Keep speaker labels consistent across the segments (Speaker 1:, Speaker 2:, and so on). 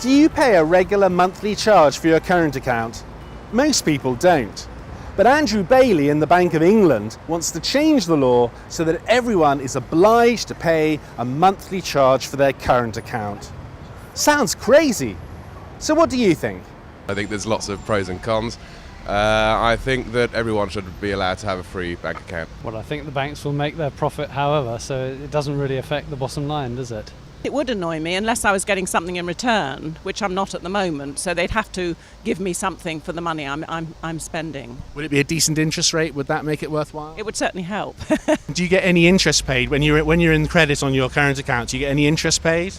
Speaker 1: Do you pay a regular monthly charge for your current account? Most people don't. But Andrew Bailey in the Bank of England wants to change the law so that everyone is obliged to pay a monthly charge for their current account. Sounds crazy. So what do you think?
Speaker 2: I think there's lots of pros and cons. I think that everyone should be allowed to have a free bank account.
Speaker 3: Well, I think the banks will make their profit however, so it doesn't really affect the bottom line, does it?
Speaker 4: It would annoy me unless I was getting something in return, which I'm not at the moment, so they'd have to give me something for the money I'm spending.
Speaker 1: Would it be a decent interest rate? Would that make it worthwhile?
Speaker 4: It would certainly help.
Speaker 1: Do you get any interest paid when you're in credit on your current account? Do you get any interest paid?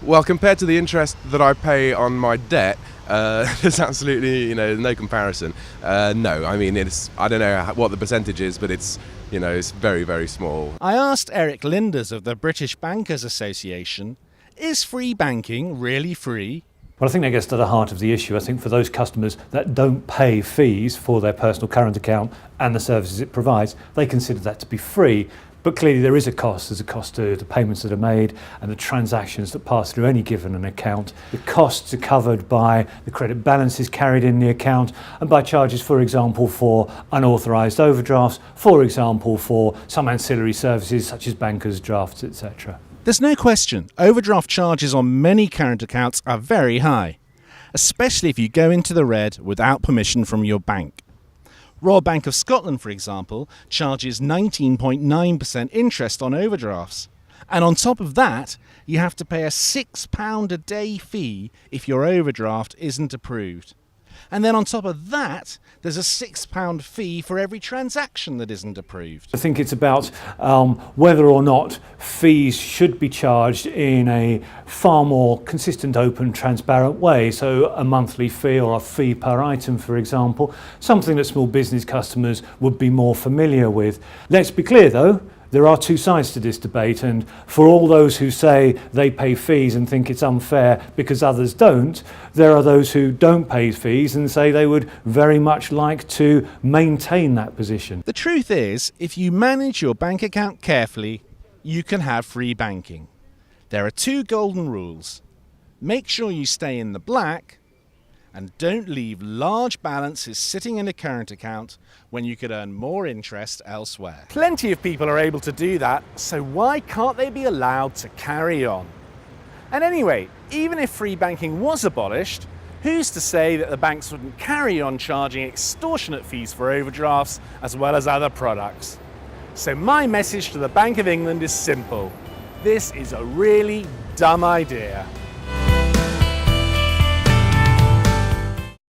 Speaker 2: Well, compared to the interest that I pay on my debt, there's absolutely no comparison. No, I mean I don't know what the percentage is, but it's very, very small.
Speaker 1: I asked Eric Linders of the British Bankers Association, is free banking really free?
Speaker 5: Well, I think that gets to the heart of the issue. I think for those customers that don't pay fees for their personal current account and the services it provides, they consider that to be free. But clearly there is a cost. There's a cost to the payments that are made and the transactions that pass through any given an account. The costs are covered by the credit balances carried in the account and by charges, for example, for unauthorised overdrafts, for example, for some ancillary services such as bankers' drafts, etc.
Speaker 1: There's no question, overdraft charges on many current accounts are very high, especially if you go into the red without permission from your bank. Royal Bank of Scotland, for example, charges 19.9% interest on overdrafts. And on top of that, you have to pay a £6 a day fee if your overdraft isn't approved. And then on top of that, there's a £6 fee for every transaction that isn't approved.
Speaker 5: I think it's about whether or not fees should be charged in a far more consistent, open, transparent way. So a monthly fee or a fee per item, for example, something that small business customers would be more familiar with. Let's be clear though, there are two sides to this debate, and for all those who say they pay fees and think it's unfair because others don't, there are those who don't pay fees and say they would very much like to maintain that position.
Speaker 1: The truth is, if you manage your bank account carefully, you can have free banking. There are two golden rules. Make sure you stay in the black and don't leave large balances sitting in a current account when you could earn more interest elsewhere. Plenty of people are able to do that, so why can't they be allowed to carry on? And anyway, even if free banking was abolished, who's to say that the banks wouldn't carry on charging extortionate fees for overdrafts as well as other products? So my message to the Bank of England is simple. This is a really dumb idea.